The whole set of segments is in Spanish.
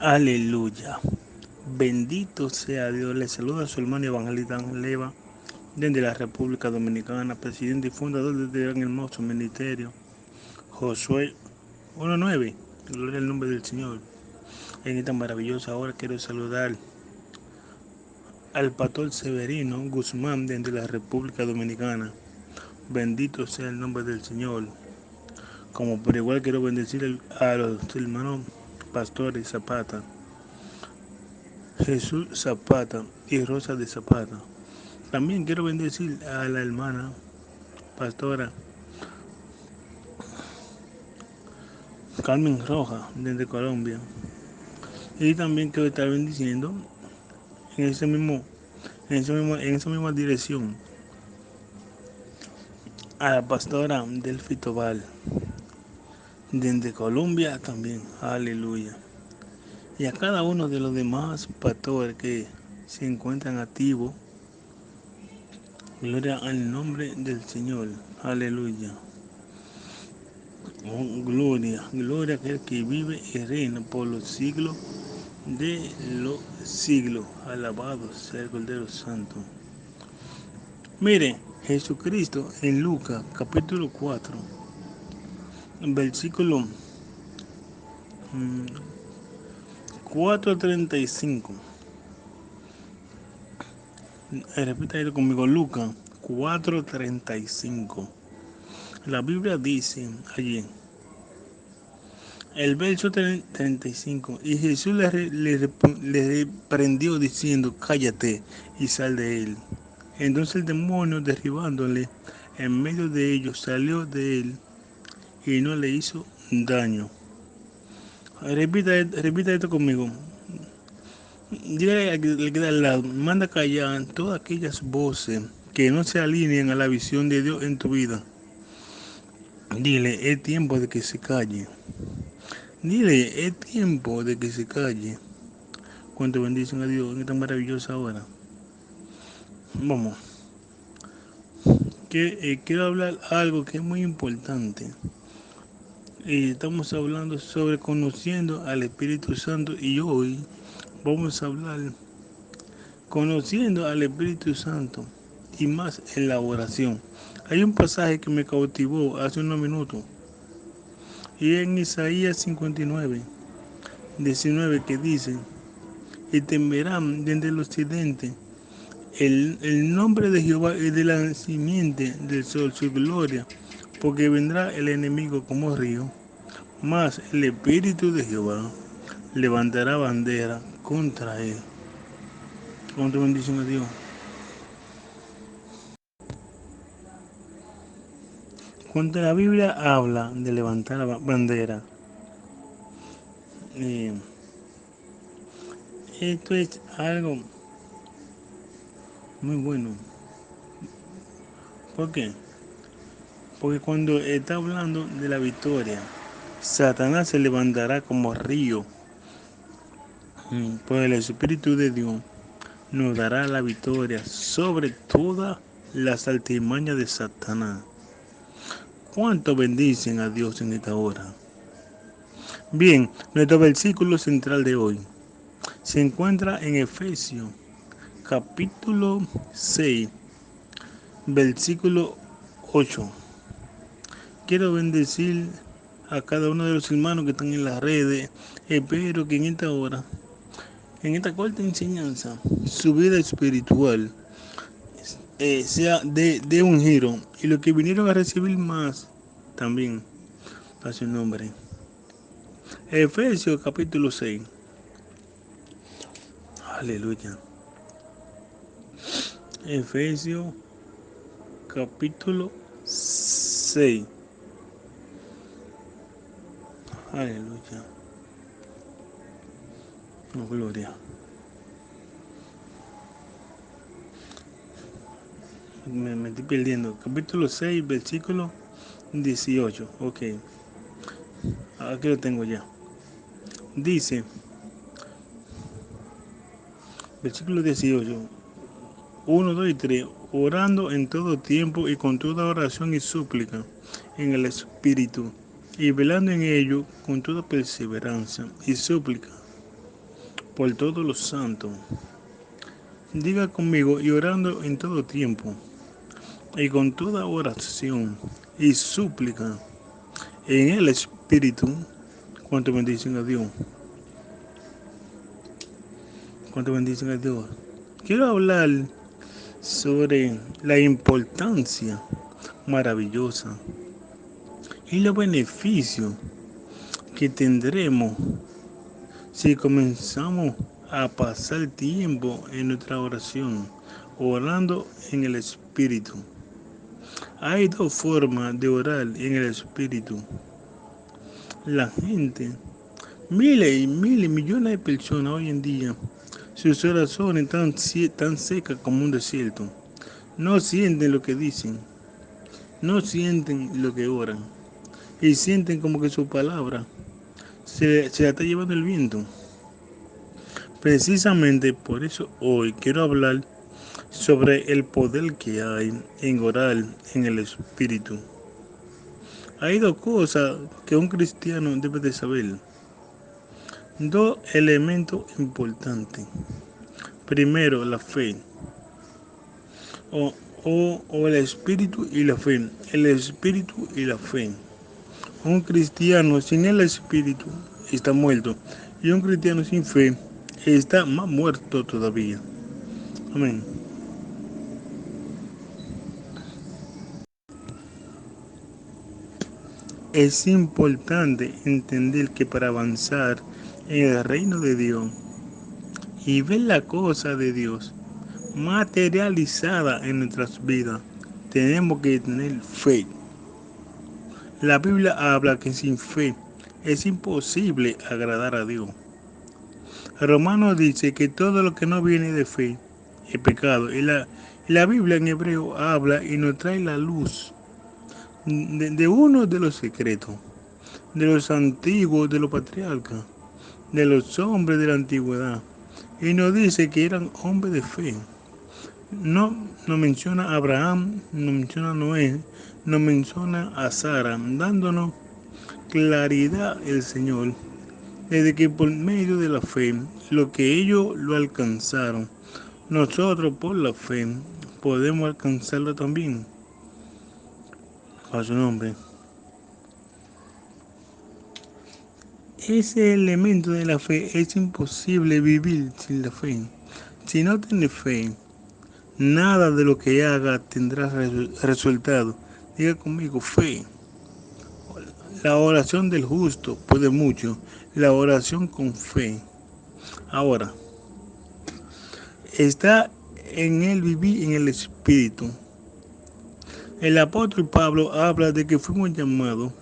Aleluya. Bendito sea Dios. Le saluda a su hermano evangelista Ángel Leva, desde la República Dominicana, presidente y fundador de este gran hermoso ministerio, Josué 1:9. Gloria al nombre del Señor. En esta maravillosa hora quiero saludar al pastor Severino Guzmán, desde la República Dominicana. Bendito sea el nombre del Señor. Como por igual quiero bendecir a los hermanos pastores Zapata, Jesús Zapata y Rosa de Zapata. También quiero bendecir a la hermana pastora Carmen Roja desde Colombia. Y también quiero estar bendiciendo en esa misma dirección a la pastora Delfi Tobal desde Colombia también. Aleluya. Y a cada uno de los demás pastores que se encuentran activos. Gloria al nombre del Señor. Aleluya. Oh, gloria, gloria a aquel que vive y reina por los siglos de los siglos. Alabado sea el Cordero Santo. Mire, Jesucristo en Lucas capítulo 4, versículo 4:35. Repita esto conmigo, Lucas 4:35. La Biblia dice allí, el verso 35, y Jesús le reprendió diciendo, cállate y sal de él. Entonces el demonio, derribándole en medio de ellos, salió de él y no le hizo daño. Repita esto conmigo. Dígale al que le queda al lado, manda callar todas aquellas voces que no se alineen a la visión de Dios en tu vida. Dile, es tiempo de que se calle. Dile, es tiempo de que se calle. Cuánto bendición a Dios en esta maravillosa hora. Vamos. Quiero hablar algo que es muy importante. Estamos hablando sobre conociendo al Espíritu Santo y hoy vamos a hablar conociendo al Espíritu Santo y más en la oración. Hay un pasaje que me cautivó hace unos minutos y en Isaías 59:19 que dice, y temerán desde el occidente el nombre de Jehová y de la simiente del sol su gloria, porque vendrá el enemigo como río, mas el Espíritu de Jehová levantará bandera contra él. Contra bendición a Dios. Cuando la Biblia habla de levantar la bandera, eh, esto es algo muy bueno. ¿Por qué? Porque cuando está hablando de la victoria, Satanás se levantará como río. Pues el Espíritu de Dios nos dará la victoria sobre todas las artimañas de Satanás. ¿Cuánto bendicen a Dios en esta hora? Bien, nuestro versículo central de hoy se encuentra en Efesios capítulo 6, versículo 8. Quiero bendecir a cada uno de los hermanos que están en las redes. Espero que en esta hora, en esta corta enseñanza, su vida espiritual sea de un giro. Y los que vinieron a recibir más, también, a su nombre. Efesios capítulo 6. Aleluya. Efesios capítulo 6. Aleluya. Oh, gloria. Me estoy perdiendo. Capítulo 6, versículo 18. Ok. Aquí lo tengo ya. Dice, versículo 18. 1, 2 y 3. Orando en todo tiempo y con toda oración y súplica en el Espíritu, y velando en ello con toda perseverancia y súplica por todos los santos. Diga conmigo, y orando en todo tiempo, y con toda oración y súplica en el Espíritu. ¿Cuánto bendicen a Dios? ¿Cuánto bendicen a Dios? Quiero hablar sobre la importancia maravillosa y los beneficios que tendremos si comenzamos a pasar tiempo en nuestra oración, orando en el Espíritu. Hay dos formas de orar en el Espíritu. La gente, miles y miles, millones de personas hoy en día, sus oraciones tan secas como un desierto. No sienten lo que dicen, no sienten lo que oran, y sienten como que su palabra se la está llevando el viento. Precisamente por eso hoy quiero hablar sobre el poder que hay en orar en el Espíritu. Hay dos cosas que un cristiano debe de saber. Dos elementos importantes. Primero, la fe. O, o el Espíritu y la fe. El Espíritu y la fe. Un cristiano sin el Espíritu está muerto. Y un cristiano sin fe está más muerto todavía. Amén. Es importante entender que para avanzar en el reino de Dios y ver la cosa de Dios materializada en nuestras vidas, tenemos que tener fe. La Biblia habla que sin fe es imposible agradar a Dios. Romanos dice que todo lo que no viene de fe es pecado. Y la Biblia en hebreo habla y nos trae la luz de uno de los secretos, de los antiguos, de los patriarcas, de los hombres de la antigüedad. Y nos dice que eran hombres de fe. No nos menciona a Abraham, nos menciona a Noé, nos menciona a Sara, dándonos claridad el Señor, desde que por medio de la fe, lo que ellos lo alcanzaron, nosotros por la fe podemos alcanzarlo también. A su nombre. Ese elemento de la fe es imposible vivir sin la fe. Si no tienes fe, nada de lo que haga tendrá resultado. Diga conmigo, fe. La oración del justo puede mucho. La oración con fe. Ahora, está en el vivir en el Espíritu. El apóstol Pablo habla de que fuimos llamados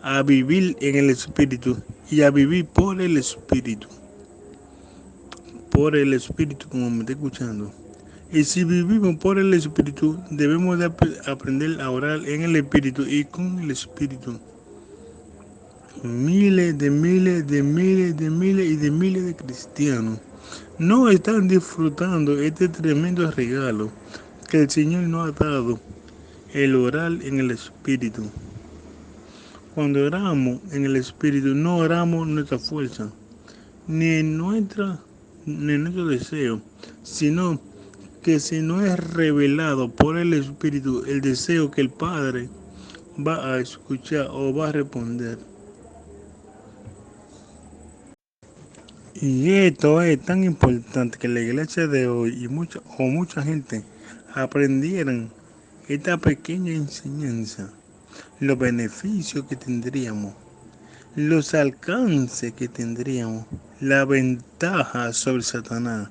a vivir en el Espíritu y a vivir por el Espíritu. Por el Espíritu, como me está escuchando. Y si vivimos por el Espíritu, debemos de aprender a orar en el Espíritu y con el Espíritu. Miles de cristianos no están disfrutando este tremendo regalo que el Señor nos ha dado, el orar en el Espíritu. Cuando oramos en el Espíritu, no oramos nuestra fuerza, ni en nuestro deseo, sino que se nos es revelado por el Espíritu el deseo que el Padre va a escuchar o va a responder. Y esto es tan importante que la iglesia de hoy y mucha gente aprendieran esta pequeña enseñanza, los beneficios que tendríamos, los alcances que tendríamos, la ventaja sobre Satanás,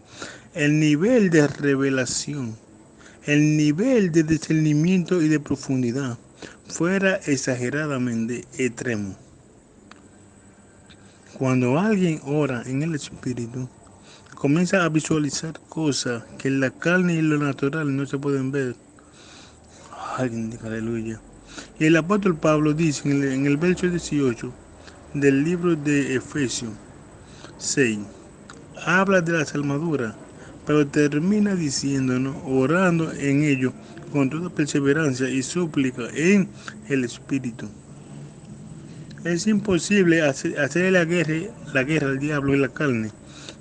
el nivel de revelación, el nivel de discernimiento y de profundidad fuera exageradamente extremo. Cuando alguien ora en el Espíritu, comienza a visualizar cosas que en la carne y lo natural no se pueden ver. Aleluya. Y el apóstol Pablo dice en el verso 18 del libro de Efesios 6, habla de las armaduras, pero termina diciéndonos, orando en ello con toda perseverancia y súplica en el Espíritu. Es imposible hacer la guerra al diablo en la carne,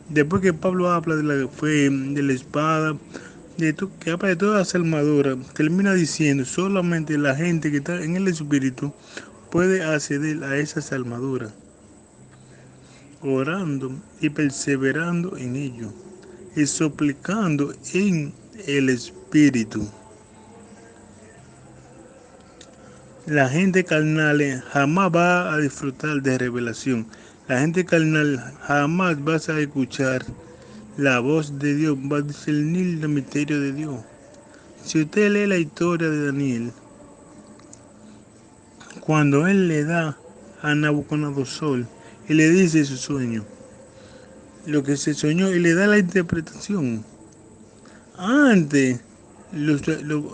Después que Pablo habla de la fe, de la espada, que habla de todas las armaduras, termina diciendo solamente la gente que está en el Espíritu puede acceder a esas armaduras, orando y perseverando en ello, y suplicando en el Espíritu. La gente carnal jamás va a disfrutar de revelación. La gente carnal jamás va a escuchar la voz de Dios, va a discernir el misterio de Dios. Si usted lee la historia de Daniel, cuando él le da a Nabucodonosor y le dice su sueño, lo que se soñó y le da la interpretación, antes,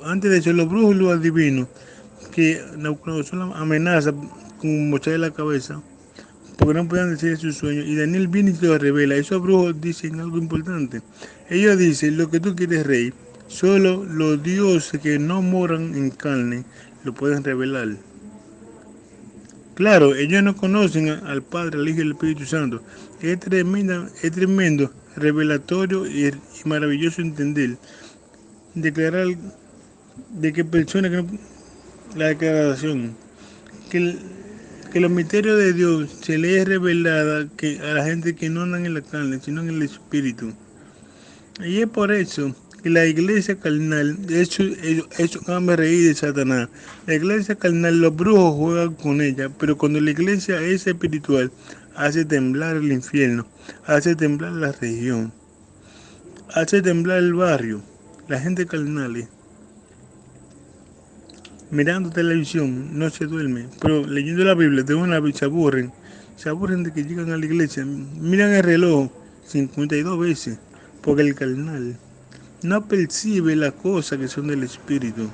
antes de eso los brujos y los adivinos, que Nabucodonosor amenaza con mocharle la cabeza, porque no podían decir su sueño, y Daniel viene y se lo revela. Esos brujos dicen algo importante. Ellos dicen, lo que tú quieres, rey, solo los dioses que no moran en carne lo pueden revelar. Claro, ellos no conocen al Padre, al Hijo y al Espíritu Santo. Es tremendo, revelatorio y maravilloso entender, declarar de qué persona que no, la declaración, que, que los misterios de Dios se le es revelada que a la gente que no andan en la carne, sino en el Espíritu. Y es por eso que la iglesia carnal, eso me reí de Satanás. La iglesia carnal, los brujos juegan con ella, pero cuando la iglesia es espiritual, hace temblar el infierno, hace temblar la región, hace temblar el barrio. La gente carnal, mirando televisión, no se duerme, pero leyendo la Biblia, de una vez se aburren de que llegan a la iglesia, miran el reloj 52 veces, porque el carnal no percibe las cosas que son del Espíritu.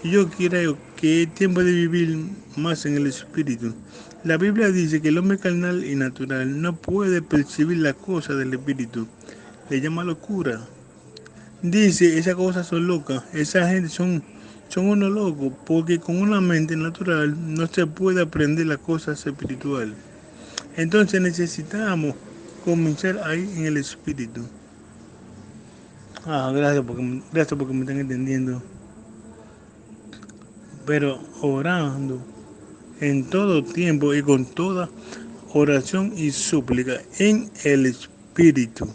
Y yo creo que es tiempo de vivir más en el Espíritu. La Biblia dice que el hombre carnal y natural no puede percibir las cosas del Espíritu. Le llama locura. Dice, esas cosas son locas. Esa gente son unos locos, porque con una mente natural no se puede aprender las cosas espirituales. Entonces necesitamos comenzar ahí en el Espíritu. Gracias porque me están entendiendo. Pero orando en todo tiempo y con toda oración y súplica en el Espíritu.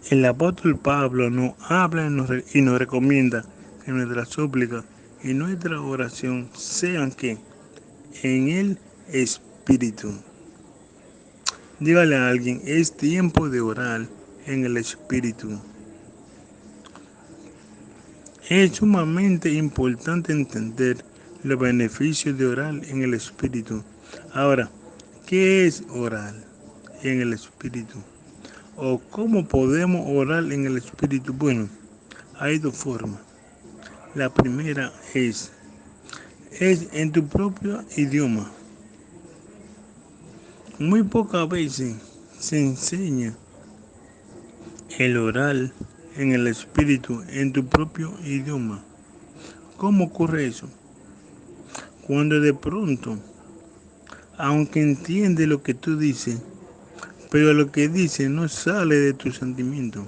El apóstol Pablo nos habla y nos recomienda que nuestra súplica y nuestra oración sean que en el Espíritu. Dígale a alguien, es tiempo de orar en el Espíritu. Es sumamente importante entender los beneficios de orar en el Espíritu. Ahora, ¿qué es orar en el Espíritu? ¿O cómo podemos orar en el Espíritu? Bueno, hay dos formas. La primera es en tu propio idioma. Muy pocas veces se enseña el orar en el Espíritu en tu propio idioma. ¿Cómo ocurre eso? Cuando de pronto, aunque entiende lo que tú dices, pero lo que dices no sale de tu sentimiento.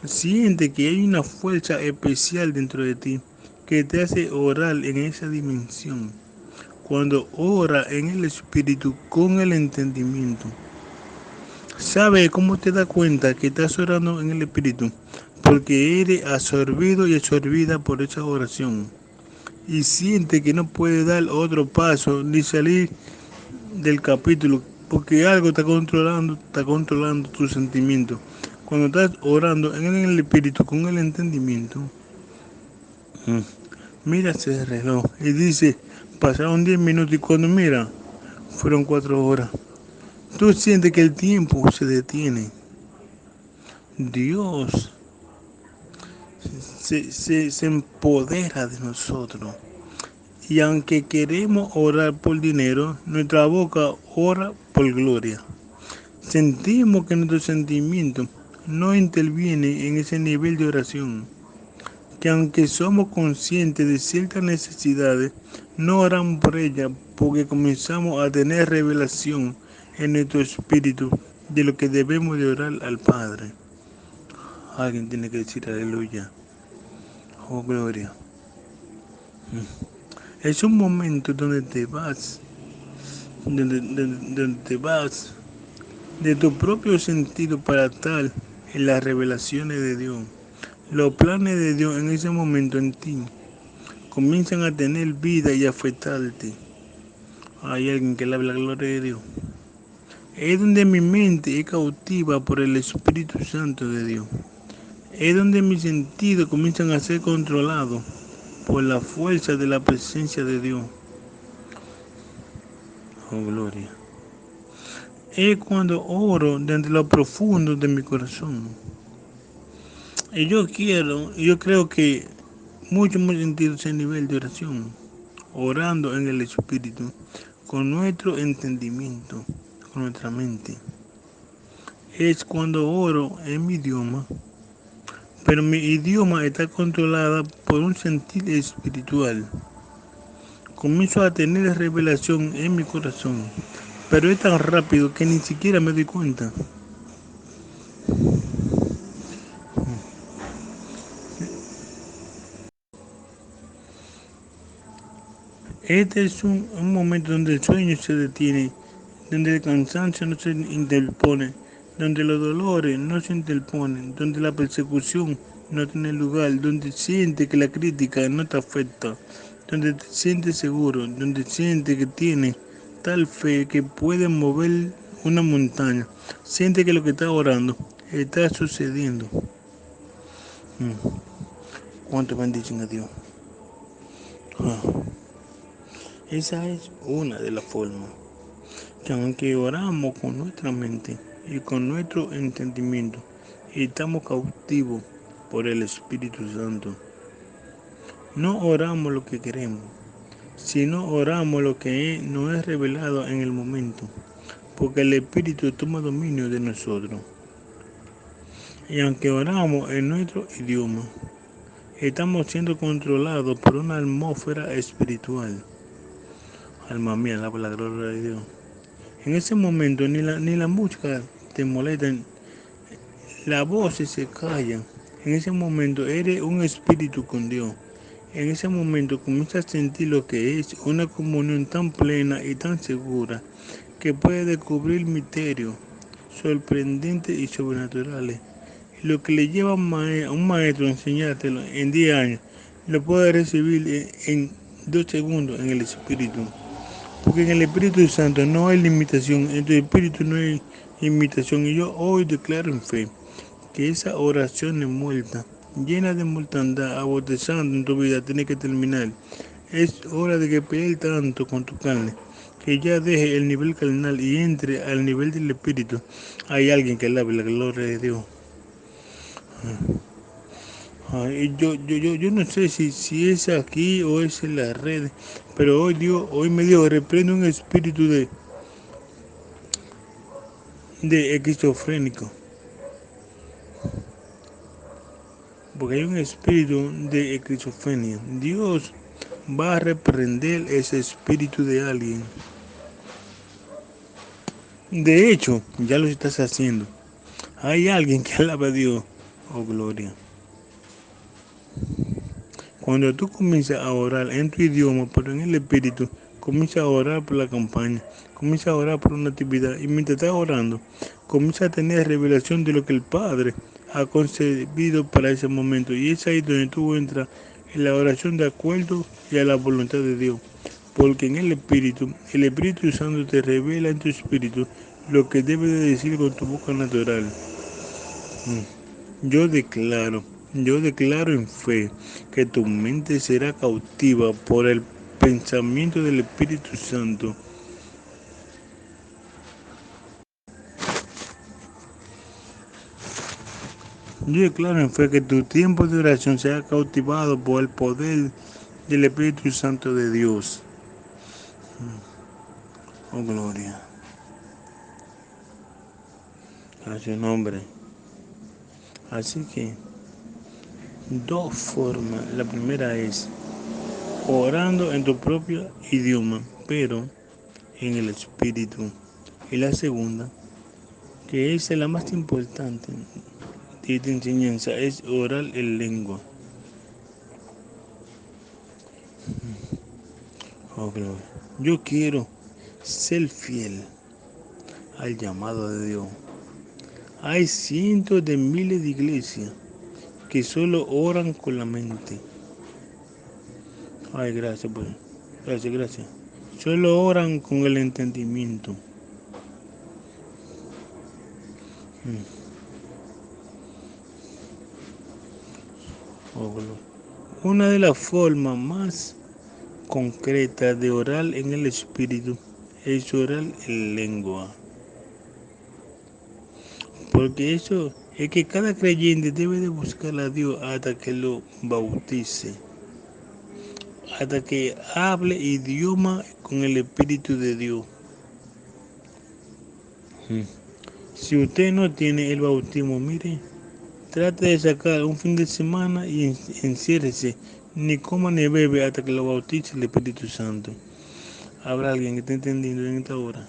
Siente que hay una fuerza especial dentro de ti que te hace orar en esa dimensión. Cuando ora en el Espíritu con el entendimiento. ¿Sabe cómo te das cuenta que estás orando en el Espíritu? Porque eres absorbido y absorbida por esa oración. Y siente que no puede dar otro paso ni salir del capítulo porque algo está controlando tus sentimientos. Cuando estás orando en el Espíritu con el entendimiento, mira ese reloj y dice, pasaron 10 minutos y cuando mira, fueron 4 horas. Tú sientes que el tiempo se detiene. Dios se empodera de nosotros. Y aunque queremos orar por dinero, nuestra boca ora por gloria. Sentimos que nuestro sentimiento no interviene en ese nivel de oración. que aunque somos conscientes de ciertas necesidades, no oramos por ellas porque comenzamos a tener revelación en nuestro espíritu de lo que debemos de orar al Padre. Alguien tiene que decir aleluya. Oh, gloria. Es un momento donde te vas, donde te vas de tu propio sentido para tal en las revelaciones de Dios. Los planes de Dios en ese momento en ti comienzan a tener vida y a afectarte. Hay alguien que le habla la gloria de Dios. Es donde mi mente es cautiva por el Espíritu Santo de Dios. Es donde mis sentidos comienzan a ser controlados por la fuerza de la presencia de Dios. Oh, gloria. Es cuando oro desde lo profundo de mi corazón. Y yo creo que muchos hemos sentido ese nivel de oración, orando en el Espíritu, con nuestro entendimiento, con nuestra mente. Es cuando oro en mi idioma, pero mi idioma está controlada por un sentir espiritual. Comienzo a tener revelación en mi corazón, pero es tan rápido que ni siquiera me doy cuenta. Este es un momento donde el sueño se detiene, donde el cansancio no se interpone, donde los dolores no se interponen, donde la persecución no tiene lugar, donde siente que la crítica no te afecta, donde te sientes seguro, donde siente que tiene tal fe que puede mover una montaña, siente que lo que está orando está sucediendo. ¿Cuánto bendicen a Dios? Ah, esa es una de las formas que aunque oramos con nuestra mente y con nuestro entendimiento, estamos cautivos por el Espíritu Santo. No oramos lo que queremos, sino oramos lo que nos es revelado en el momento, porque el Espíritu toma dominio de nosotros. Y aunque oramos en nuestro idioma, estamos siendo controlados por una atmósfera espiritual. Alma mía, la gloria de Dios. En ese momento ni la música te molesta, las voces se callan. En ese momento eres un espíritu con Dios. En ese momento comienzas a sentir lo que es una comunión tan plena y tan segura que puede descubrir misterios sorprendentes y sobrenaturales. Lo que le lleva a un maestro a enseñártelo en 10 años, lo puede recibir en 2 segundos en el espíritu. Porque en el Espíritu Santo no hay limitación, en tu espíritu no hay imitación. Y yo hoy declaro en fe que esa oración es muerta, llena de mortandad, abortezando en tu vida, tiene que terminar. Es hora de que pelees tanto con tu carne, que ya deje el nivel carnal y entre al nivel del espíritu. Hay alguien que alabe la gloria de Dios. Yo no sé si es aquí o es en las redes, pero hoy me dijo, reprende un espíritu de esquizofrénico, porque hay un espíritu de esquizofrenia. Dios va a reprender ese espíritu de alguien. De hecho, ya lo estás haciendo. Hay alguien que alaba a Dios. Oh, gloria. Cuando tú comienzas a orar en tu idioma, pero en el espíritu, comienza a orar por la campaña, comienza a orar por una actividad, y mientras estás orando, comienza a tener revelación de lo que el Padre ha concebido para ese momento. Y es ahí donde tú entras en la oración de acuerdo y a la voluntad de Dios. Porque en el Espíritu Santo te revela en tu espíritu lo que debes de decir con tu boca natural. Yo declaro en fe que tu mente será cautiva por el pensamiento del Espíritu Santo. Yo declaro en fe que tu tiempo de oración será cautivado por el poder del Espíritu Santo de Dios. Oh, gloria. A su nombre. Así que dos formas. La primera es orando en tu propio idioma, pero en el espíritu. Y la segunda, que es la más importante de esta enseñanza, es orar en lengua. Oh, gloria. Yo quiero ser fiel al llamado de Dios. Hay cientos de miles de iglesias que solo oran con la mente. Ay, gracias, pues. Gracias, gracias. Solo oran con el entendimiento. Oh, gloria. Una de las formas más concretas de orar en el espíritu es orar en lengua. Porque eso es que cada creyente debe de buscar a Dios hasta que lo bautice, hasta que hable idioma con el Espíritu de Dios. Si usted no tiene el bautismo, mire, trate de sacar un fin de semana y enciérrese, ni coma ni bebe hasta que lo bautice el Espíritu Santo. Habrá alguien que esté entendiendo en esta hora.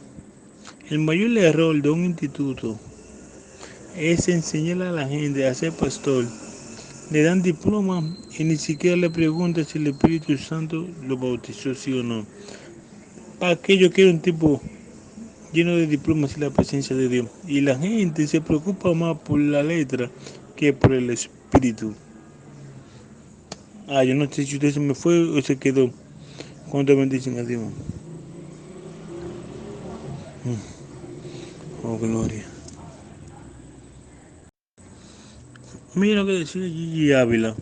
El mayor error de un instituto es enseñar a la gente a ser pastor. Le dan diploma y ni siquiera le preguntan si el Espíritu Santo lo bautizó, sí o no. ¿Para qué yo quiero un tipo lleno de diplomas y la presencia de Dios? Y la gente se preocupa más por la letra que por el Espíritu. Yo no sé si usted se me fue o se quedó. ¿Cuánto bendicen a Dios? Oh, gloria. Mira lo que decía Gigi Ávila,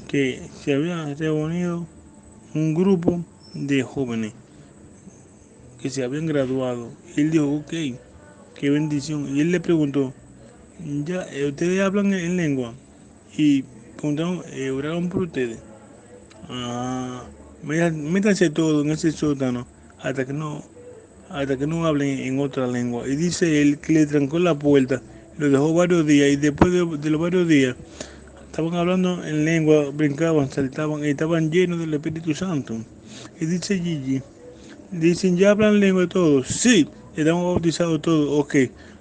que se había reunido un grupo de jóvenes que se habían graduado. Y él dijo, ok, qué bendición. Y él le preguntó, ya, ustedes hablan en lengua. Y preguntaron, oraron por ustedes. Ah, métanse todo en ese sótano hasta que no hablen en otra lengua. Y dice él que le trancó la puerta, lo dejó varios días y después de los varios días estaban hablando en lengua, brincaban, saltaban y estaban llenos del Espíritu Santo. Y dice Gigi, dicen, ¿ya hablan lengua todos? Sí, estamos bautizados todos. Ok,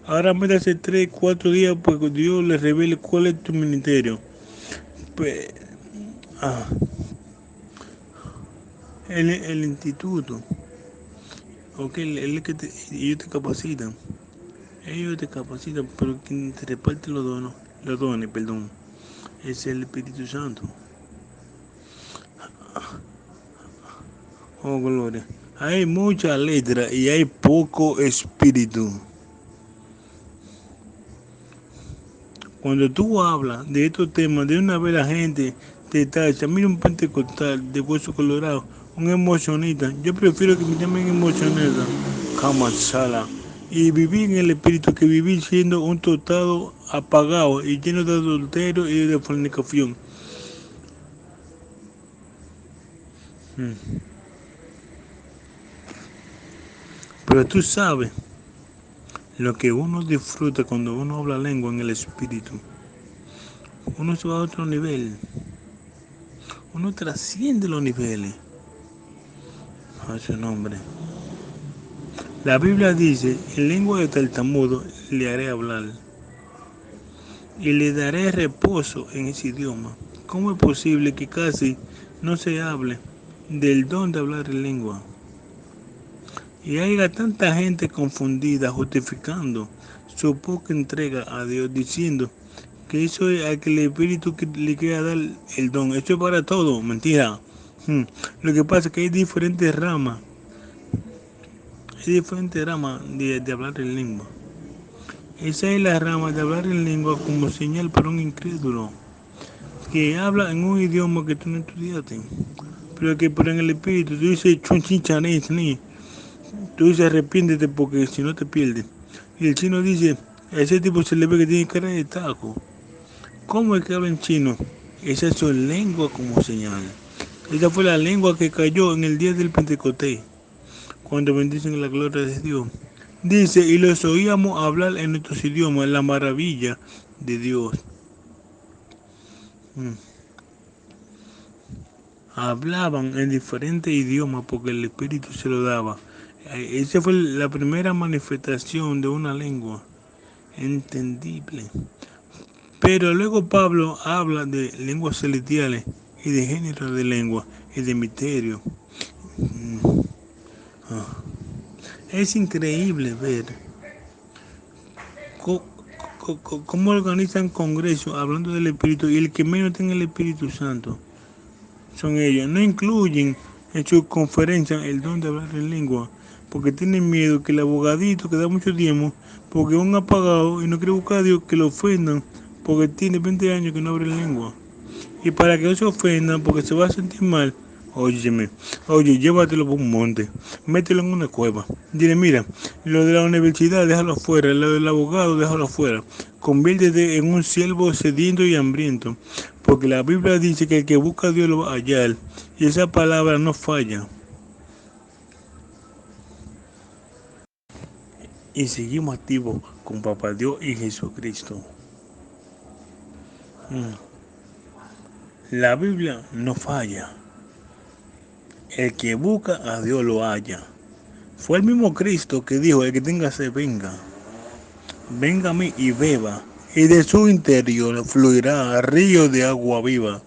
ahora métase 3, 4 días porque Dios les revele cuál es tu ministerio. Pues, ah, el instituto, ok, ellos te capacitan. Ellos te capacitan, pero quien te reparte los dones, perdón, es el Espíritu Santo. Oh, gloria. Hay mucha letra y hay poco espíritu. Cuando tú hablas de estos temas, de una vez la gente te tacha. Mira un pentecostal de hueso colorado, un emocionista. Yo prefiero que me llamen emocionista, camasala. Y vivir en el espíritu que vivir siendo un tostado apagado y lleno de adulterio y de fornicación. Pero tú sabes lo que uno disfruta cuando uno habla lengua en el espíritu. Uno se va a otro nivel. Uno trasciende los niveles. A su nombre. La Biblia dice, en lengua de tartamudo le haré hablar y le daré reposo en ese idioma. ¿Cómo es posible que casi no se hable del don de hablar en lengua? Y haya tanta gente confundida justificando su poca entrega a Dios, diciendo que eso es al que el Espíritu que le quiera dar el don. Eso es para todo, mentira. Lo que pasa es que hay diferentes ramas. Hay diferentes ramas de hablar en lengua. Esa es la rama de hablar en lengua como señal para un incrédulo que habla en un idioma que tú no estudiaste. Pero que por en el Espíritu tú dices chunchichanes, tú dices arrepiéntete porque si no te pierdes. Y el chino dice, a ese tipo se le ve que tiene cara de taco. ¿Cómo es que habla en chino? Esa es su lengua como señal. Esa fue la lengua que cayó en el día del Pentecostés, cuando bendicen la gloria de Dios. Dice, y los oíamos hablar en nuestros idiomas, la maravilla de Dios. Mm. Hablaban en diferentes idiomas porque el Espíritu se lo daba. Esa fue la primera manifestación de una lengua entendible. Pero luego Pablo habla de lenguas celestiales y de género de lengua y de misterio. Mm. Ah. Es increíble ver co- cómo organizan congresos hablando del Espíritu y el que menos tiene el Espíritu Santo son ellos. No incluyen en sus conferencias el don de hablar en lengua porque tienen miedo que el abogadito que da mucho tiempo porque es un apagado y no quiere buscar a Dios que lo ofendan porque tiene 20 años que no abre lengua. Y para que no se ofendan porque se va a sentir mal, óyeme, oye, llévatelo por un monte, mételo en una cueva. Dile, mira, lo de la universidad déjalo afuera, lo del abogado déjalo afuera. Conviértete en un siervo sediento y hambriento, porque la Biblia dice que el que busca a Dios lo va a hallar, y esa palabra no falla. Y seguimos activos con Papá Dios y Jesucristo. Mm. La Biblia no falla. El que busca a Dios lo halla. Fue el mismo Cristo que dijo, el que tenga sed venga, venga a mí y beba, y de su interior fluirá río de agua viva.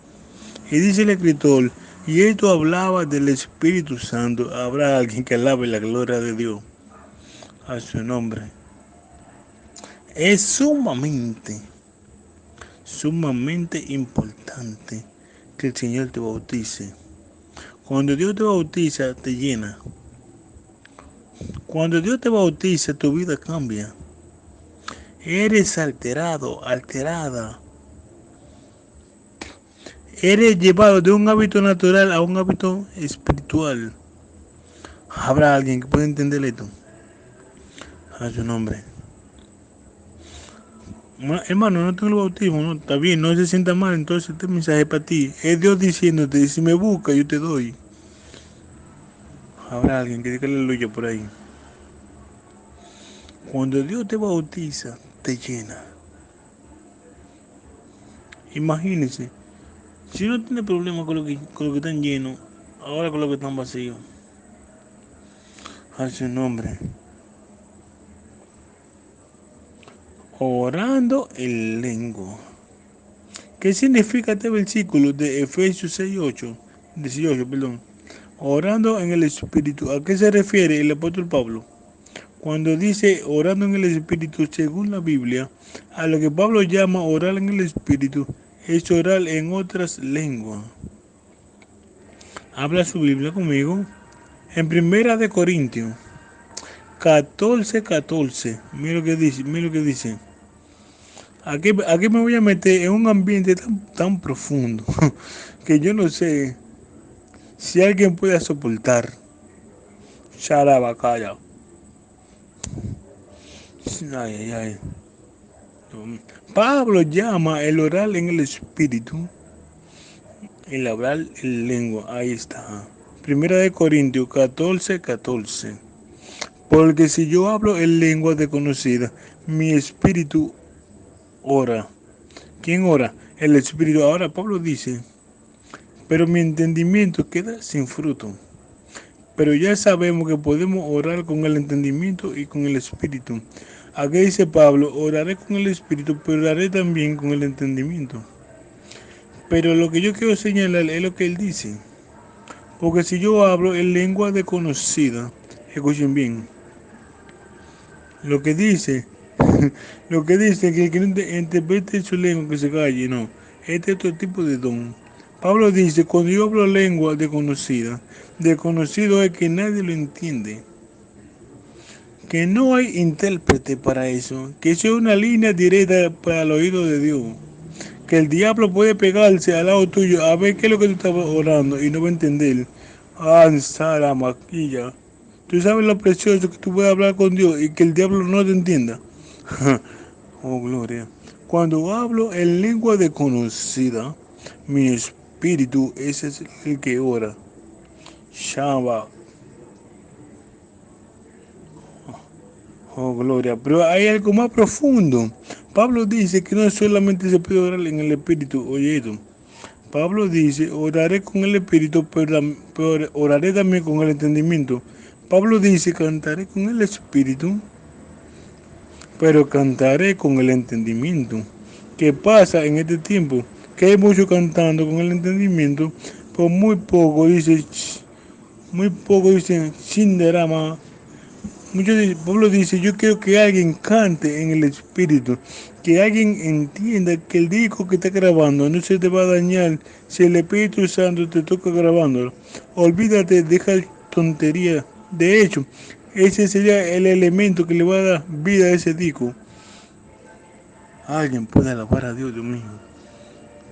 Y dice el escritor, y esto hablaba del Espíritu Santo, habrá alguien que alabe la gloria de Dios a su nombre. Es sumamente importante que el Señor te bautice. Cuando Dios te bautiza, te llena. Cuando Dios te bautiza, tu vida cambia. Eres alterado, alterada. Eres llevado de un hábito natural a un hábito espiritual. Habrá alguien que pueda entender esto. A su nombre. Hermano, no tengo el bautismo, no, está bien, no se sienta mal, entonces este mensaje es para ti. Es Dios diciéndote, si me busca, yo te doy. Habrá alguien que diga aleluya por ahí. Cuando Dios te bautiza, te llena. Imagínense, si no tiene problema con lo que están llenos, ahora con lo que están vacíos. A su nombre. Orando en lengua. ¿Qué significa este versículo de Efesios 6:8? 18, perdón. Orando en el Espíritu. ¿A qué se refiere el apóstol Pablo? Cuando dice orando en el Espíritu, según la Biblia, a lo que Pablo llama orar en el Espíritu, es orar en otras lenguas. Habla su Biblia conmigo. En Primera de Corintios 14:14. Mira lo que dice, mira lo que dice. Aquí me voy a meter en un ambiente tan profundo que yo no sé si alguien puede soportar. Charabacaya. Ay, ay, ay. Pablo llama el orar en el espíritu, el hablar en lengua. Ahí está. Primera de Corintios 14:14. Porque si yo hablo en lengua desconocida, mi espíritu ora. ¿Quién ora? El espíritu. Ahora Pablo dice, pero mi entendimiento queda sin fruto. Pero ya sabemos que podemos orar con el entendimiento y con el espíritu. Aquí dice Pablo, oraré con el espíritu, pero oraré también con el entendimiento. Pero lo que yo quiero señalar es lo que él dice. Porque si yo hablo en lengua desconocida, escuchen bien, lo que dice, lo que dice que el que no interprete su lengua que se calle, no. Este es otro tipo de don. Pablo dice, cuando yo hablo lengua desconocida, desconocido es que nadie lo entiende. Que no hay intérprete para eso, que eso es una línea directa para el oído de Dios. Que el diablo puede pegarse al lado tuyo a ver qué es lo que tú estabas orando y no va a entender. Alza la maquilla. Tú sabes lo precioso que tú puedes hablar con Dios y que el diablo no te entienda. Oh, gloria. Cuando hablo en lengua desconocida, mi espíritu ese es el que ora. Shaba. Oh, gloria. Pero hay algo más profundo. Pablo dice que no solamente se puede orar en el espíritu. Oye esto. Pablo dice, oraré con el espíritu, pero oraré también con el entendimiento. Pablo dice, cantaré con el espíritu, pero cantaré con el entendimiento. ¿Qué pasa en este tiempo? Que hay mucho cantando con el entendimiento, pero muy poco dicen, sin derama. Pablo dice, yo quiero que alguien cante en el espíritu, que alguien entienda que el disco que está grabando no se te va a dañar si el Espíritu Santo te toca grabándolo. Olvídate, deja tontería. De hecho, ese sería el elemento que le va a dar vida a ese disco. Alguien puede alabar a Dios, Dios mío.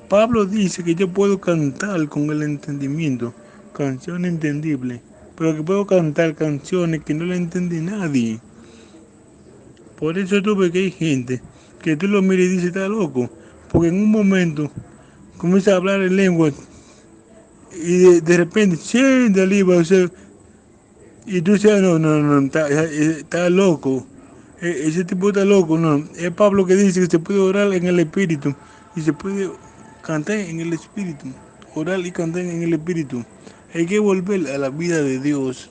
Pablo dice que yo puedo cantar con el entendimiento, canciones entendibles, pero que puedo cantar canciones que no le entiende nadie. Por eso tú ves que hay gente que tú lo miras y dices está loco, porque en un momento comienza a hablar en lengua y de repente siente el IVA, o sea, y tú dices, no, está loco, ese tipo está loco, no. Es Pablo que dice que se puede orar en el espíritu y se puede cantar en el espíritu, orar y cantar en el espíritu. Hay que volver a la vida de Dios.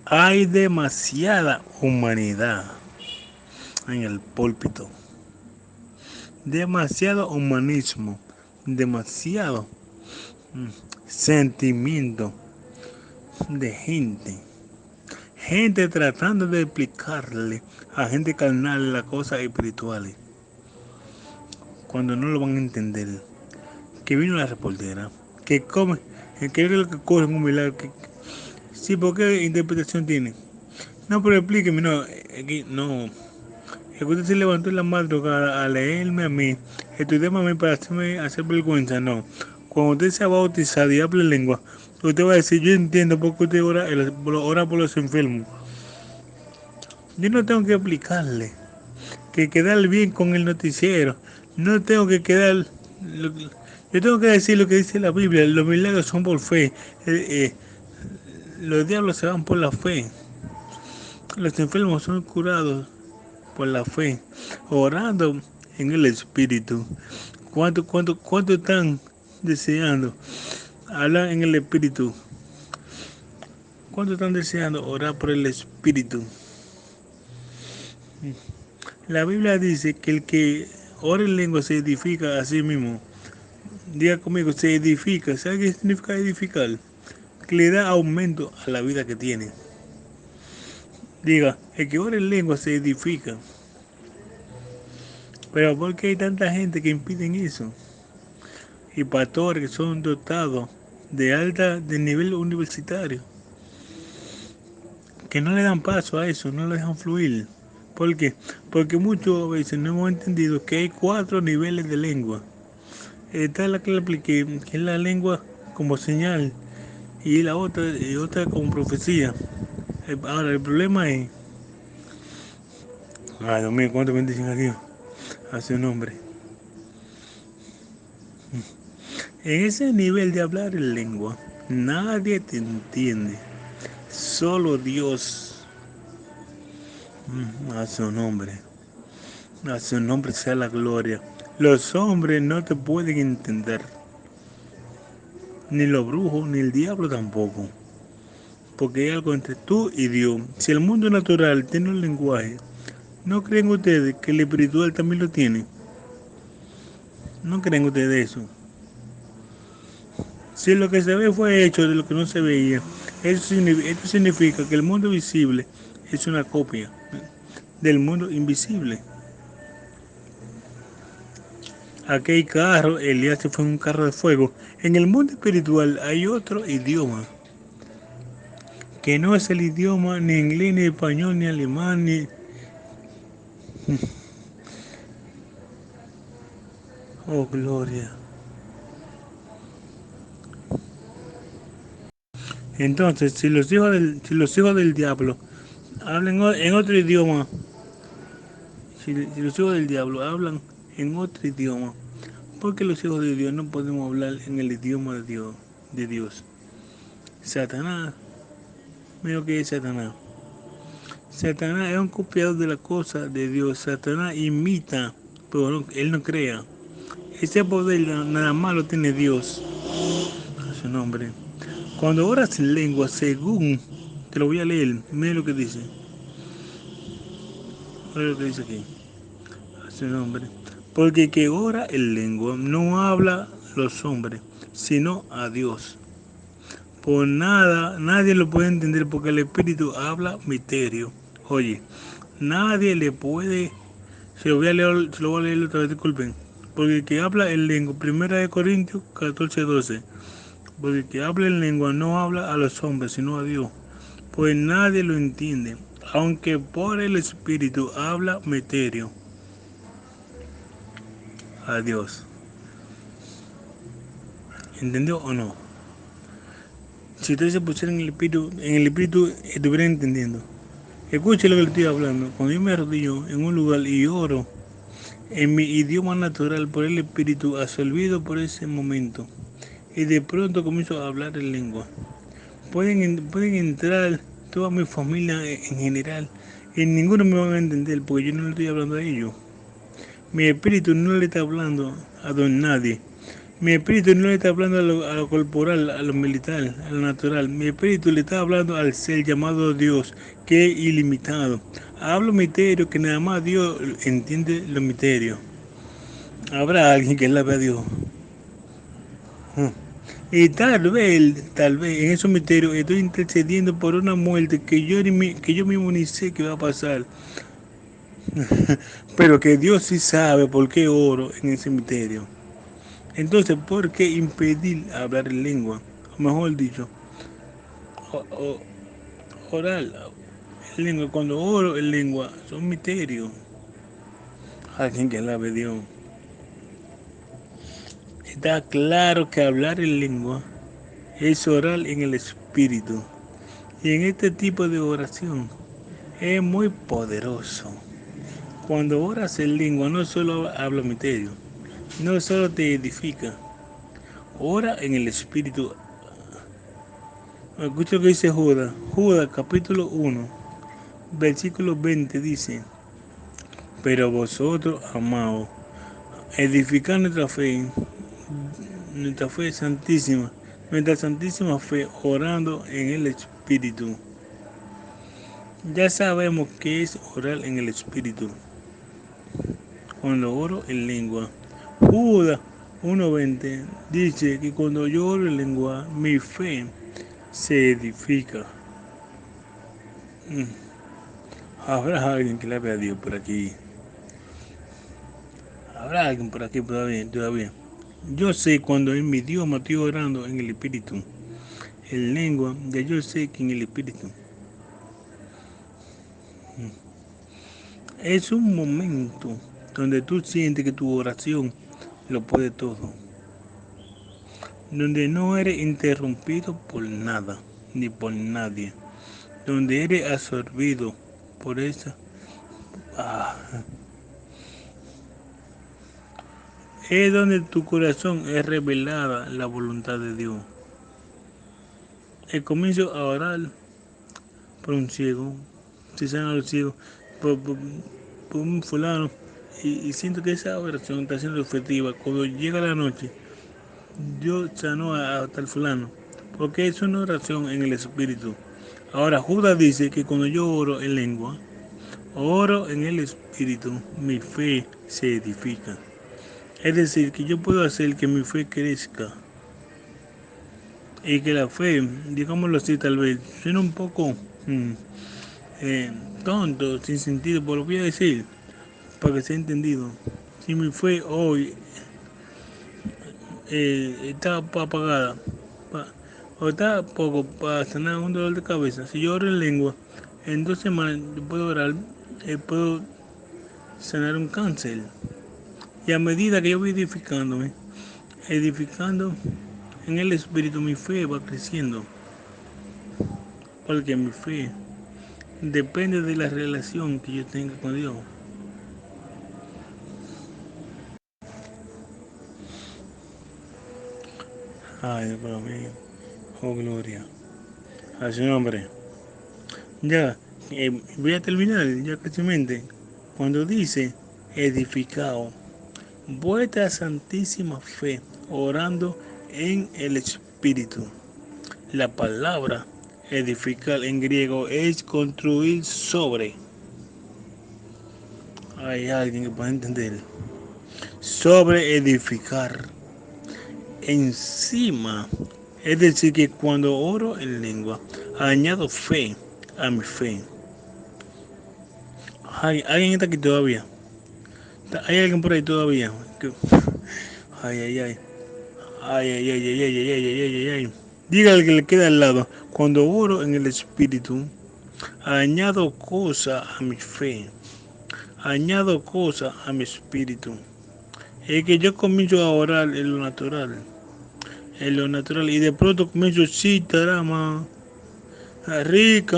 Hay demasiada humanidad en el púlpito. Demasiado humanismo, demasiado sentimiento de gente tratando de explicarle a gente carnal las cosas espirituales, cuando no lo van a entender, que vino la reportera, que come, que es lo que coge un milagro, sí, porque interpretación tiene, no, pero explíqueme, no, no, es que usted se levantó en la madrugada a leerme a mí, estudiarme a mí para hacer vergüenza, no. Cuando usted se va a bautizar y hable lengua, usted va a decir, yo entiendo por qué usted ora por los enfermos. Yo no tengo que explicarle que quedar bien con el noticiero. No tengo que quedar... Yo tengo que decir lo que dice la Biblia. Los milagros son por fe. Los diablos se van por la fe. Los enfermos son curados por la fe, orando en el Espíritu. ¿Cuánto están deseando hablar en el Espíritu? ¿Cuánto están deseando orar por el Espíritu? La Biblia dice que el que ora en lengua se edifica a sí mismo. Diga conmigo, se edifica. ¿Sabe qué significa edificar? Que le da aumento a la vida que tiene. Diga, el que ora en lengua se edifica. Pero ¿por qué hay tanta gente que impiden eso? Y pastores que son dotados de nivel universitario, que no le dan paso a eso, no le dejan fluir. ¿Por qué? Porque muchas veces no hemos entendido que hay 4 niveles de lengua. Está la que le apliqué, que es la lengua como señal, y la otra, y otra como profecía. Ahora, el problema es, ay Dios mío, ¿cuánto bendicen a Dios? A su nombre. En ese nivel de hablar en lengua, nadie te entiende. Solo Dios. A su nombre. A su nombre sea la gloria. Los hombres no te pueden entender. Ni los brujos, ni el diablo tampoco. Porque hay algo entre tú y Dios. Si el mundo natural tiene un lenguaje, ¿no creen ustedes que el espiritual también lo tiene? ¿No creen ustedes eso? Si lo que se ve fue hecho de lo que no se veía, esto significa que el mundo visible es una copia del mundo invisible. Aquel carro, Elías se fue en un carro de fuego. En el mundo espiritual hay otro idioma, que no es el idioma ni inglés, ni español, ni alemán, ni... Oh, gloria. Entonces, si los hijos del diablo hablan en otro idioma, si los hijos del diablo hablan en otro idioma, ¿por qué los hijos de Dios no podemos hablar en el idioma de Dios? Satanás, mira que es Satanás. Satanás es un copiador de la cosa de Dios. Satanás imita, pero él no crea. Ese poder nada más lo tiene Dios. A su nombre. Cuando oras en lengua, según, te lo voy a leer, mira lo que dice. Mira lo que dice aquí. A su nombre. Porque el que ora en lengua no habla los hombres, sino a Dios. Por nada, nadie lo puede entender porque el Espíritu habla misterio. Oye, nadie le puede. Se lo voy a leer otra vez, disculpen. Porque el que habla en lengua, 1 Corintios 14:12. Porque el que habla en lengua no habla a los hombres, sino a Dios. Pues nadie lo entiende, aunque por el Espíritu habla misterio. A Dios. ¿Entendió o no? Si ustedes se pusieran en el Espíritu estuvieran entendiendo. Escuche lo que le estoy hablando. Cuando yo me arrodillo en un lugar y oro en mi idioma natural por el Espíritu, absorbido por ese momento, y de pronto comienzo a hablar en lengua. Pueden entrar toda mi familia en general y ninguno me van a entender porque yo no le estoy hablando a ellos. Mi espíritu no le está hablando a don nadie. Mi espíritu no le está hablando a lo corporal, a lo militar, a lo natural. Mi espíritu le está hablando al ser llamado Dios, que es ilimitado. Hablo misterio que nada más Dios entiende los misterios. Habrá alguien que la vea a Dios. Y tal vez en esos misterios estoy intercediendo por una muerte que yo mismo ni sé qué va a pasar. Pero que Dios sí sabe por qué oro en ese misterio. Entonces, ¿por qué impedir hablar en lengua? O mejor dicho, o- orar en lengua. Cuando oro en lengua, son misterios. Alguien que alabe a Dios. Está claro que hablar en lengua es orar en el Espíritu. Y en este tipo de oración es muy poderoso. Cuando oras en lengua, no solo habla misterio, no solo te edifica, ora en el Espíritu. Escucha lo que dice Judas. Judas capítulo 1, versículo 20 dice, pero vosotros, amados, edificad nuestra fe santísima, nuestra santísima fe, orando en el Espíritu. Ya sabemos que es orar en el Espíritu. Cuando oro en lengua. Judas 1:20 dice que cuando yo oro en lengua, mi fe se edifica. Habrá alguien que le vea a Dios por aquí. Habrá alguien por aquí todavía. Yo sé cuando en mi idioma estoy orando en el Espíritu. En lengua, ya yo sé que en el Espíritu. Es un momento donde tú sientes que tu oración lo puede todo. Donde no eres interrumpido por nada, ni por nadie. Donde eres absorbido por esa. Ah, es donde tu corazón es revelada la voluntad de Dios. El comienzo a orar por un ciego, si sana a los ciegos, por un fulano, y siento que esa oración está siendo efectiva. Cuando llega la noche, Dios sanó a tal fulano, porque es una oración en el Espíritu. Ahora, Judas dice que cuando yo oro en lengua, oro en el Espíritu, mi fe se edifica. Es decir, que yo puedo hacer que mi fe crezca y que la fe, digámoslo así, tal vez suena un poco eh, tonto, sin sentido, pero lo voy a decir para que sea entendido. Si mi fe hoy está apagada o está poco para sanar un dolor de cabeza, si yo oro en lengua, en 2 semanas yo puedo orar, puedo sanar un cáncer. Y a medida que yo voy edificando en el Espíritu, mi fe va creciendo. Porque mi fe depende de la relación que yo tenga con Dios. Ay, Dios mío. Oh, gloria. A su nombre. Ya, Voy a terminar ya casi. Cuando dice edificado, vuestra santísima fe, orando en el Espíritu. La palabra edificar en griego es construir sobre. Hay alguien que pueda entender. Sobre edificar. Encima. Es decir, que cuando oro en lengua, añado fe a mi fe. ¿Alguien está aquí todavía? ¿Hay alguien por ahí todavía? Ay, ay, ay. Ay, ay, ay, ay, ay, ay, ay, ay, ay, ay. Dígale que le queda al lado. Cuando oro en el Espíritu, añado cosa a mi fe. Añado cosa a mi espíritu. Es que yo comienzo a orar en lo natural. En lo natural. Y de pronto comienzo, sí, tarama, rica,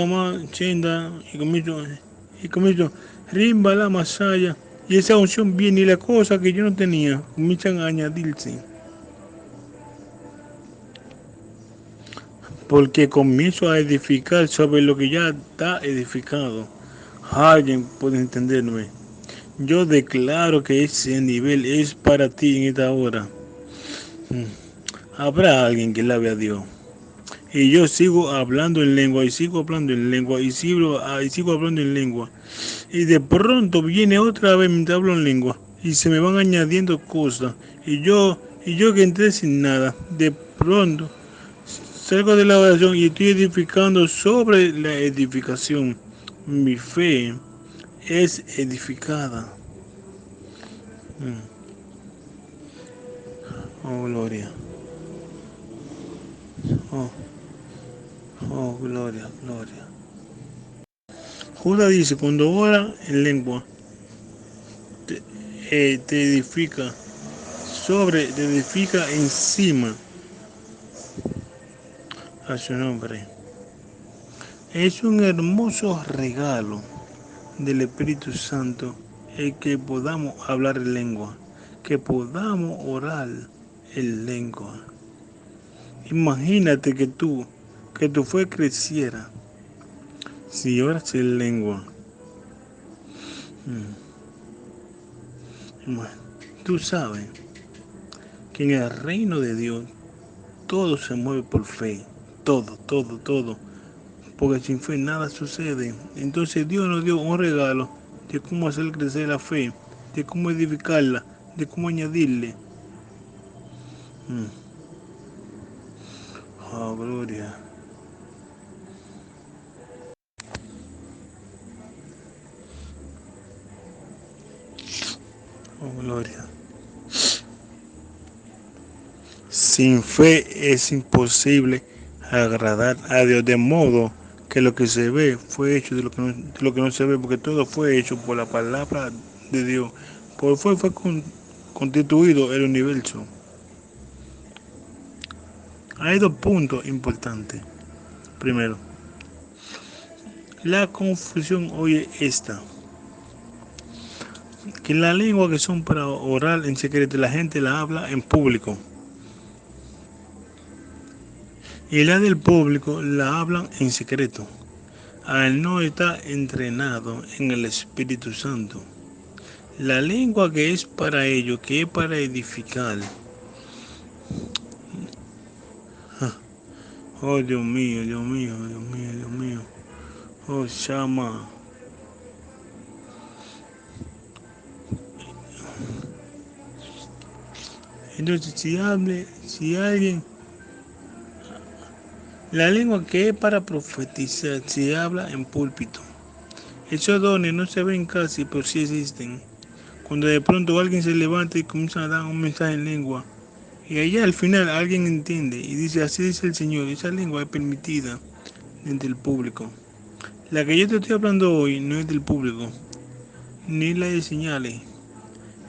chinda. Y comienzo, rimba la masaya. Y esa unción viene y las cosas que yo no tenía comienzan a añadirse. Porque comienzo a edificar sobre lo que ya está edificado. Alguien puede entenderme. Yo declaro que ese nivel es para ti en esta hora. Habrá alguien que alabe a Dios. Y yo sigo hablando en lengua, y sigo hablando en lengua, y sigo hablando en lengua. Y de pronto viene otra vez mientras hablo en lengua. Y se me van añadiendo cosas. Y yo que entré sin nada. De pronto salgo de la oración y estoy edificando sobre la edificación. Mi fe es edificada. Oh, gloria. Oh, oh, gloria, gloria. Judas dice, cuando ora en lengua, te edifica te edifica encima a su nombre. Es un hermoso regalo del Espíritu Santo el que podamos hablar en lengua, que podamos orar en lengua. Imagínate que tu fe creciera si oras en lengua. Tú sabes que en el reino de Dios todo se mueve por fe, todo, todo, todo, porque sin fe nada sucede. Entonces Dios nos dio un regalo de cómo hacer crecer la fe, de cómo edificarla, de cómo añadirle. Oh, gloria. Oh, gloria. Sin fe es imposible agradar a Dios, de modo que lo que se ve fue hecho de lo que no se ve, porque todo fue hecho por la palabra de Dios. Por fue constituido el universo. Hay dos puntos importantes. Primero, la confusión hoy es esta: que la lengua que son para orar en secreto, la gente la habla en público, y la del público la hablan en secreto, al no estar entrenado en el Espíritu Santo. La lengua que es para ellos, que es para edificar. Oh, Dios mío, Dios mío, Dios mío, Dios mío. Oh, Shama. Entonces, si alguien, la lengua que es para profetizar, se habla en púlpito. Esos dones no se ven casi, pero sí existen. Cuando de pronto alguien se levanta y comienza a dar un mensaje en lengua, y allá al final alguien entiende y dice, así dice el Señor, esa lengua es permitida entre el público. La que yo te estoy hablando hoy no es del público, ni la de señales,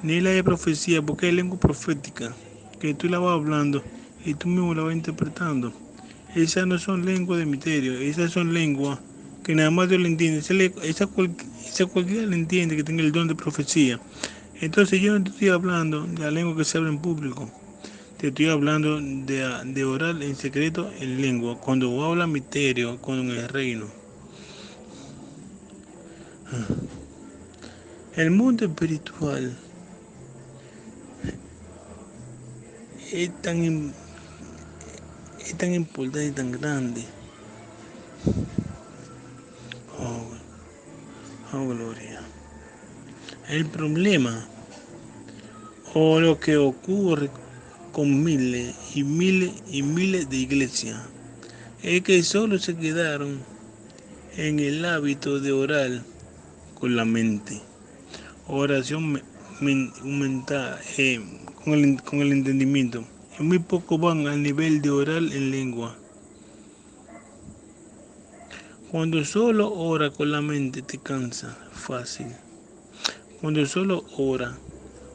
ni la de profecía, porque es lengua profética, que tú la vas hablando y tú mismo la vas interpretando. Esas no son lenguas de misterio, esas son lenguas que nada más Dios le entiende. Esa cualquiera le entiende que tenga el don de profecía. Entonces yo no te estoy hablando de la lengua que se habla en público, te estoy hablando de orar en secreto en lengua, cuando habla misterio con el reino. El mundo espiritual es tan importante y tan grande. Oh, oh, gloria. El problema o lo que ocurre con miles y miles y miles de iglesias es que solo se quedaron en el hábito de orar con la mente, oración mental, con el entendimiento. Y muy pocos van al nivel de orar en lengua. Cuando solo ora con la mente te cansa fácil. Cuando solo ora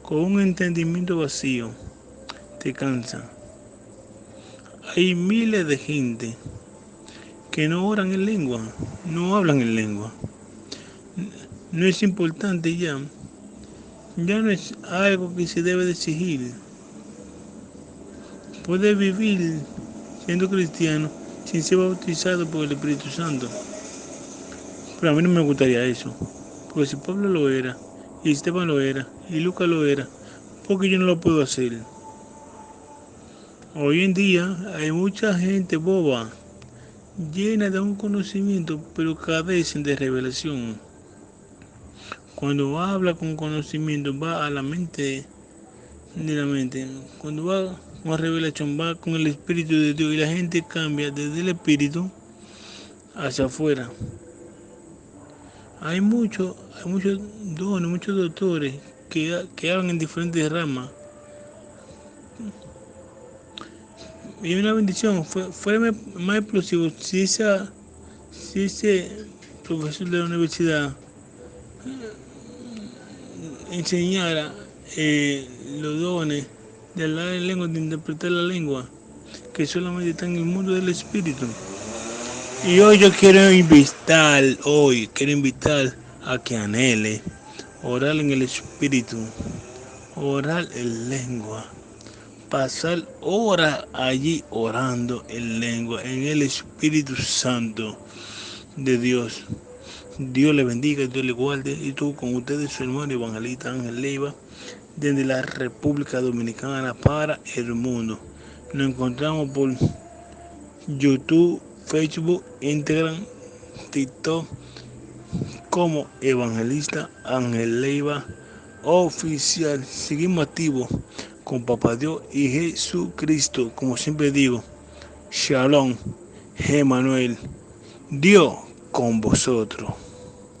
con un entendimiento vacío te cansa. Hay miles de gente que no oran en lengua, no hablan en lengua. No es importante ya. Ya no es algo que se debe de exigir. Puedes vivir siendo cristiano sin ser bautizado por el Espíritu Santo. Pero a mí no me gustaría eso. Porque si Pablo lo era, y Esteban lo era, y Lucas lo era, ¿por qué yo no lo puedo hacer? Hoy en día hay mucha gente boba, llena de un conocimiento, pero carecen de revelación. Cuando habla con conocimiento, va a la mente de la mente. Cuando va con revelación, va con el Espíritu de Dios y la gente cambia desde el Espíritu hacia afuera. Hay muchos dones, muchos doctores que hablan en diferentes ramas. Y una bendición, fue más explosivo si ese profesor de la universidad enseñara los dones de hablar en lengua, de interpretar la lengua, que solamente está en el mundo del espíritu. Y hoy yo quiero invitar a que anhele orar en el espíritu, orar en lengua, pasar horas allí orando en lengua, en el Espíritu Santo de Dios. Dios le bendiga, Dios le guarde. Y tú con ustedes, su hermano evangelista Ángel Leiva, desde la República Dominicana para el mundo. Nos encontramos por YouTube, Facebook, Instagram, TikTok como Evangelista Ángel Leiva Oficial. Seguimos activos con Papá Dios y Jesucristo. Como siempre digo, Shalom, Emmanuel, Dios con vosotros.